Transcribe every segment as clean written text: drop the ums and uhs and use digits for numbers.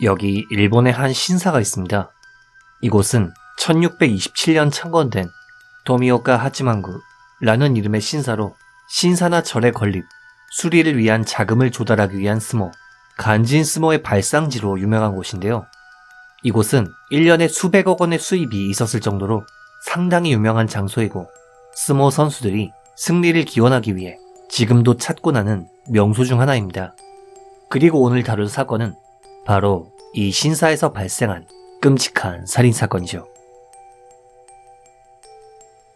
여기 일본의 한 신사가 있습니다. 이곳은 1627년 창건된 도미오카 하치만구라는 이름의 신사로 신사나 절의 건립, 수리를 위한 자금을 조달하기 위한 스모, 간진 스모의 발상지로 유명한 곳인데요. 이곳은 1년에 수백억 원의 수입이 있었을 정도로 상당히 유명한 장소이고 스모 선수들이 승리를 기원하기 위해 지금도 찾곤 하는 명소 중 하나입니다. 그리고 오늘 다룰 사건은 바로 이 신사에서 발생한 끔찍한 살인사건이죠.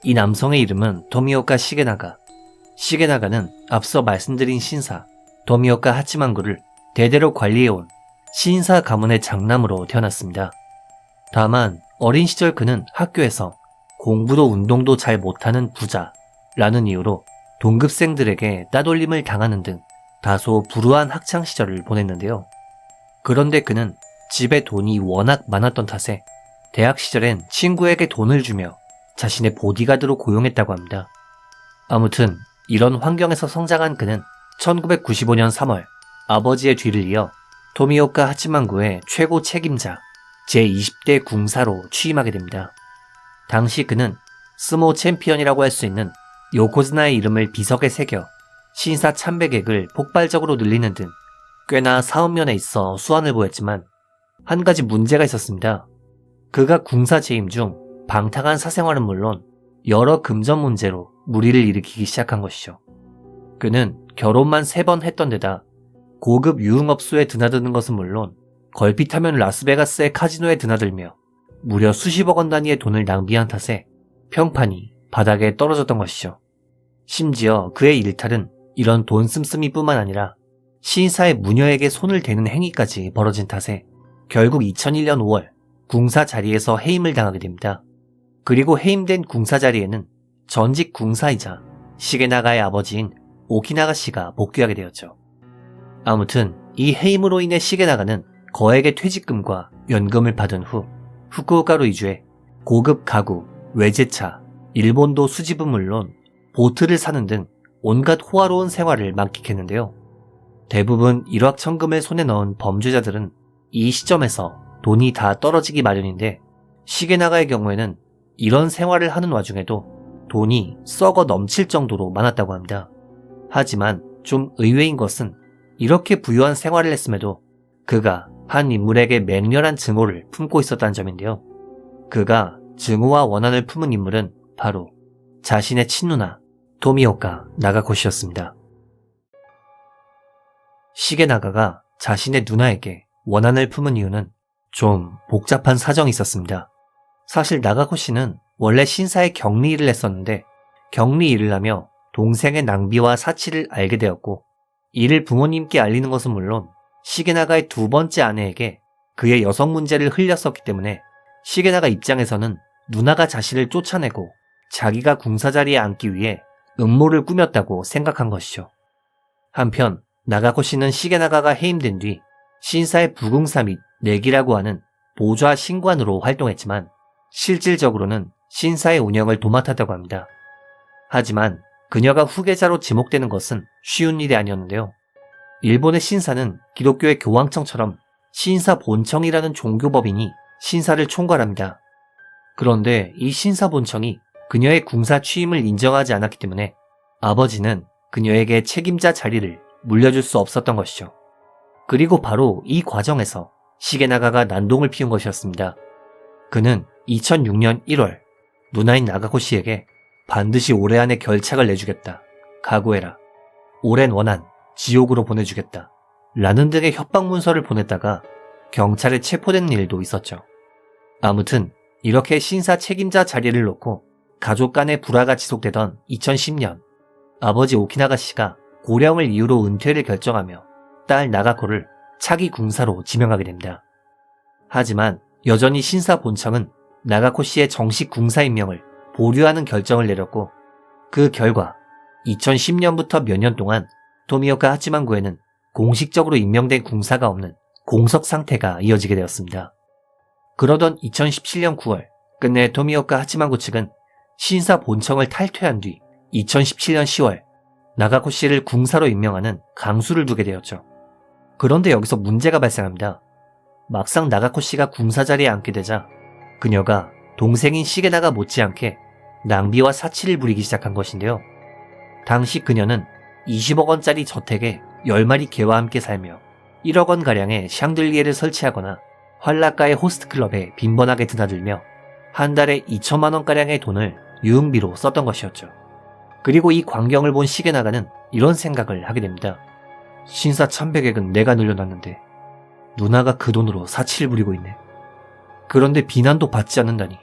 이 남성의 이름은 도미오카 시게나가. 시게나가는 앞서 말씀드린 신사 도미오카 하치만구를 대대로 관리해온 신사 가문의 장남으로 태어났습니다. 다만 어린 시절 그는 학교에서 공부도 운동도 잘 못하는 부자라는 이유로 동급생들에게 따돌림을 당하는 등 다소 불우한 학창시절을 보냈는데요. 그런데 그는 집에 돈이 워낙 많았던 탓에 대학 시절엔 친구에게 돈을 주며 자신의 보디가드로 고용했다고 합니다. 아무튼 이런 환경에서 성장한 그는 1995년 3월 아버지의 뒤를 이어 도미오카 하치만구의 최고 책임자 제20대 궁사로 취임하게 됩니다. 당시 그는 스모 챔피언이라고 할 수 있는 요코즈나의 이름을 비석에 새겨 신사 참배객을 폭발적으로 늘리는 등 꽤나 사업면에 있어 수완을 보였지만 한 가지 문제가 있었습니다. 그가 궁사 재임 중 방탕한 사생활은 물론 여러 금전 문제로 무리를 일으키기 시작한 것이죠. 그는 결혼만 3번 했던 데다 고급 유흥업소에 드나드는 것은 물론 걸핏하면 라스베가스의 카지노에 드나들며 무려 수십억 원 단위의 돈을 낭비한 탓에 평판이 바닥에 떨어졌던 것이죠. 심지어 그의 일탈은 이런 돈 씀씀이뿐만 아니라 신사의 무녀에게 손을 대는 행위까지 벌어진 탓에 결국 2001년 5월 궁사 자리에서 해임을 당하게 됩니다. 그리고 해임된 궁사 자리에는 전직 궁사이자 시게나가의 아버지인 오키나가 씨가 복귀하게 되었죠. 아무튼 이 해임으로 인해 시게나가는 거액의 퇴직금과 연금을 받은 후 후쿠오카로 이주해 고급 가구, 외제차, 일본도 수집은 물론 보트를 사는 등 온갖 호화로운 생활을 만끽했는데요. 대부분 일확천금을 손에 넣은 범죄자들은 이 시점에서 돈이 다 떨어지기 마련인데 시게나가의 경우에는 이런 생활을 하는 와중에도 돈이 썩어 넘칠 정도로 많았다고 합니다. 하지만 좀 의외인 것은 이렇게 부유한 생활을 했음에도 그가 한 인물에게 맹렬한 증오를 품고 있었다는 점인데요. 그가 증오와 원한을 품은 인물은 바로 자신의 친누나 도미오카 나가코시였습니다. 시게나가가 자신의 누나에게 원한을 품은 이유는 좀 복잡한 사정이 있었습니다. 사실 나가코시는 원래 신사의 격리 일을 했었는데 격리 일을 하며 동생의 낭비와 사치를 알게 되었고 이를 부모님께 알리는 것은 물론 시게나가의 두 번째 아내에게 그의 여성 문제를 흘렸었기 때문에 시게나가 입장에서는 누나가 자신을 쫓아내고 자기가 궁사 자리에 앉기 위해 음모를 꾸몄다고 생각한 것이죠. 한편 나가코시는 시게나가가 해임된 뒤 신사의 부궁사 및 내기라고 하는 보좌 신관으로 활동했지만 실질적으로는 신사의 운영을 도맡았다고 합니다. 하지만 그녀가 후계자로 지목되는 것은 쉬운 일이 아니었는데요. 일본의 신사는 기독교의 교황청처럼 신사 본청이라는 종교법인이 신사를 총괄합니다. 그런데 이 신사 본청이 그녀의 궁사 취임을 인정하지 않았기 때문에 아버지는 그녀에게 책임자 자리를 물려줄 수 없었던 것이죠. 그리고 바로 이 과정에서 시게나가가 난동을 피운 것이었습니다. 그는 2006년 1월 누나인 나가코시에게 반드시 올해 안에 결착을 내주겠다. 각오해라. 오랜 원한, 지옥으로 보내주겠다. 라는 등의 협박 문서를 보냈다가 경찰에 체포된 일도 있었죠. 아무튼 이렇게 신사 책임자 자리를 놓고 가족 간의 불화가 지속되던 2010년 아버지 오키나가 씨가 고령을 이유로 은퇴를 결정하며 딸 나가코를 차기 궁사로 지명하게 됩니다. 하지만 여전히 신사 본청은 나가코 씨의 정식 궁사 임명을 보류하는 결정을 내렸고 그 결과 2010년부터 몇 년 동안 도미오카 하치만구에는 공식적으로 임명된 궁사가 없는 공석 상태가 이어지게 되었습니다. 그러던 2017년 9월 끝내 도미오카 하치만구 측은 신사 본청을 탈퇴한 뒤 2017년 10월 나가코 씨를 궁사로 임명하는 강수를 두게 되었죠. 그런데 여기서 문제가 발생합니다. 막상 나가코 씨가 궁사 자리에 앉게 되자 그녀가 동생인 시게나가 못지않게 낭비와 사치를 부리기 시작한 것인데요. 당시 그녀는 20억 원짜리 저택에 10마리 개와 함께 살며 1억 원가량의 샹들리에를 설치하거나 환락가의 호스트클럽에 빈번하게 드나들며 한 달에 2천만 원가량의 돈을 유흥비로 썼던 것이었죠. 그리고 이 광경을 본 시게나가는 이런 생각을 하게 됩니다. 신사 1100액은 내가 늘려놨는데 누나가 그 돈으로 사치를 부리고 있네. 그런데 비난도 받지 않는다니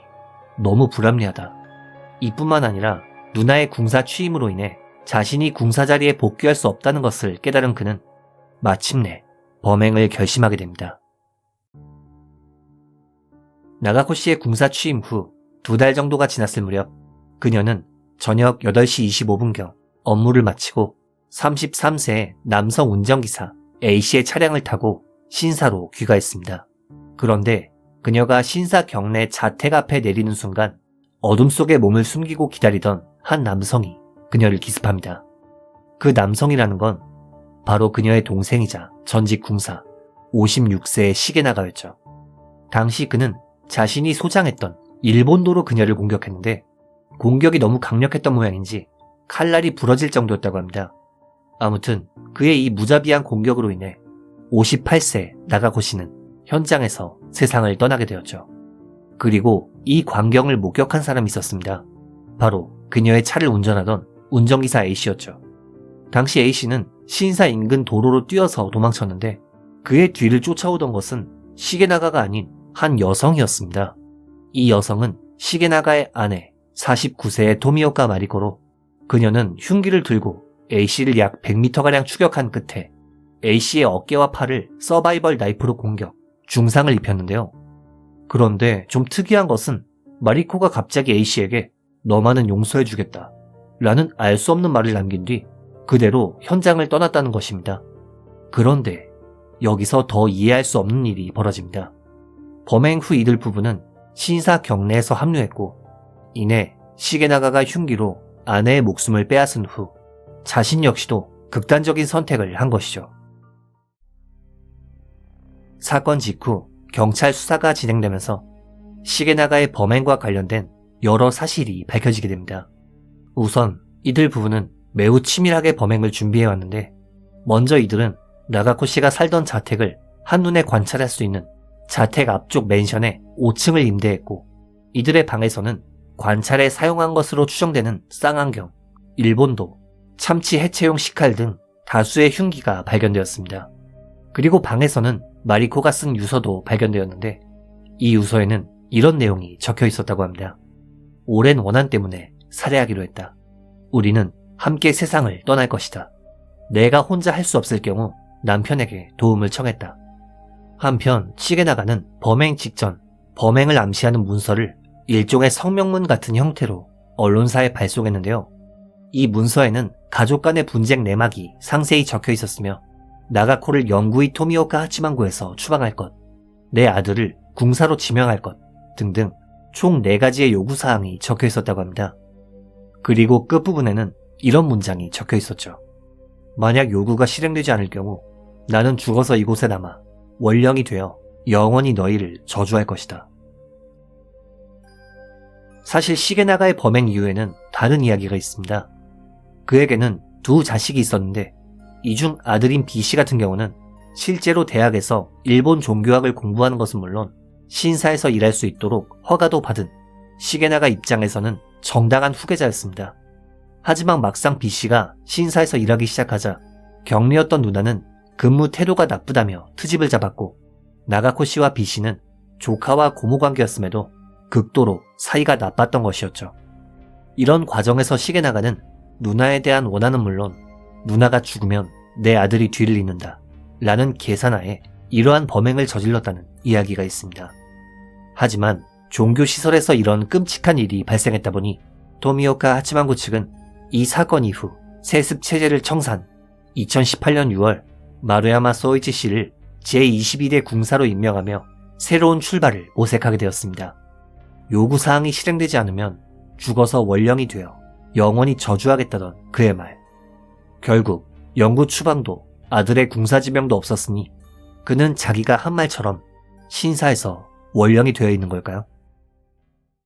너무 불합리하다. 이뿐만 아니라 누나의 궁사 취임으로 인해 자신이 궁사 자리에 복귀할 수 없다는 것을 깨달은 그는 마침내 범행을 결심하게 됩니다. 나가코 씨의 궁사 취임 후 2달 정도가 지났을 무렵 그녀는 저녁 8시 25분경 업무를 마치고 33세의 남성 운전기사 A씨의 차량을 타고 신사로 귀가했습니다. 그런데 그녀가 신사 경내 자택 앞에 내리는 순간 어둠 속에 몸을 숨기고 기다리던 한 남성이 그녀를 기습합니다. 그 남성이라는 건 바로 그녀의 동생이자 전직 궁사 56세의 시게나가였죠. 당시 그는 자신이 소장했던 일본도로 그녀를 공격했는데 공격이 너무 강력했던 모양인지 칼날이 부러질 정도였다고 합니다. 아무튼 그의 이 무자비한 공격으로 인해 58세 나가코 씨는 현장에서 세상을 떠나게 되었죠. 그리고 이 광경을 목격한 사람이 있었습니다. 바로 그녀의 차를 운전하던 운전기사 A씨였죠. 당시 A씨는 신사 인근 도로로 뛰어서 도망쳤는데 그의 뒤를 쫓아오던 것은 시게나가가 아닌 한 여성이었습니다. 이 여성은 시게나가의 아내 49세의 토미오카 마리코로 그녀는 흉기를 들고 A씨를 약 100m가량 추격한 끝에 A씨의 어깨와 팔을 서바이벌 나이프로 공격, 중상을 입혔는데요. 그런데 좀 특이한 것은 마리코가 갑자기 A씨에게 너만은 용서해주겠다 라는 알 수 없는 말을 남긴 뒤 그대로 현장을 떠났다는 것입니다. 그런데 여기서 더 이해할 수 없는 일이 벌어집니다. 범행 후 이들 부부는 신사 경내에서 합류했고 이내 시게나가가 흉기로 아내의 목숨을 빼앗은 후 자신 역시도 극단적인 선택을 한 것이죠. 사건 직후 경찰 수사가 진행되면서 시게나가의 범행과 관련된 여러 사실이 밝혀지게 됩니다. 우선 이들 부부는 매우 치밀하게 범행을 준비해왔는데 먼저 이들은 나가코 씨가 살던 자택을 한눈에 관찰할 수 있는 자택 앞쪽 맨션에 5층을 임대했고 이들의 방에서는 관찰에 사용한 것으로 추정되는 쌍안경, 일본도, 참치 해체용 식칼 등 다수의 흉기가 발견되었습니다. 그리고 방에서는 마리코가 쓴 유서도 발견되었는데 이 유서에는 이런 내용이 적혀 있었다고 합니다. 오랜 원한 때문에 살해하기로 했다. 우리는 함께 세상을 떠날 것이다. 내가 혼자 할 수 없을 경우 남편에게 도움을 청했다. 한편 시게나가는 범행 직전 범행을 암시하는 문서를 일종의 성명문 같은 형태로 언론사에 발송했는데요. 이 문서에는 가족 간의 분쟁 내막이 상세히 적혀 있었으며 나가코를 영구히 토미오카 하치만구에서 추방할 것, 내 아들을 궁사로 지명할 것 등등 총 4가지의 요구사항이 적혀 있었다고 합니다. 그리고 끝부분에는 이런 문장이 적혀 있었죠. 만약 요구가 실행되지 않을 경우 나는 죽어서 이곳에 남아 원령이 되어 영원히 너희를 저주할 것이다. 사실 시게나가의 범행 이후에는 다른 이야기가 있습니다. 그에게는 2 자식이 있었는데 이 중 아들인 B씨 같은 경우는 실제로 대학에서 일본 종교학을 공부하는 것은 물론 신사에서 일할 수 있도록 허가도 받은 시게나가 입장에서는 정당한 후계자였습니다. 하지만 막상 B씨가 신사에서 일하기 시작하자 격리였던 누나는 근무 태도가 나쁘다며 트집을 잡았고 나가코 씨와 B씨는 조카와 고모 관계였음에도 극도로 사이가 나빴던 것이었죠. 이런 과정에서 시게나가는 누나에 대한 원한은 물론 누나가 죽으면 내 아들이 뒤를 잇는다 라는 계산하에 이러한 범행을 저질렀다는 이야기가 있습니다. 하지만 종교시설에서 이런 끔찍한 일이 발생했다 보니 토미오카 하치만구 측은 이 사건 이후 세습체제를 청산 2018년 6월 마루야마 소이치 씨를 제22대 궁사로 임명하며 새로운 출발을 모색하게 되었습니다. 요구사항이 실행되지 않으면 죽어서 원령이 되어 영원히 저주하겠다던 그의 말. 결국 영구 추방도 아들의 궁사지명도 없었으니 그는 자기가 한 말처럼 신사에서 원령이 되어 있는 걸까요?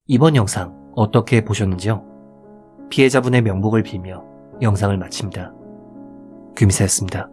이번 영상 어떻게 보셨는지요? 피해자분의 명복을 빌며 영상을 마칩니다. 규미사였습니다.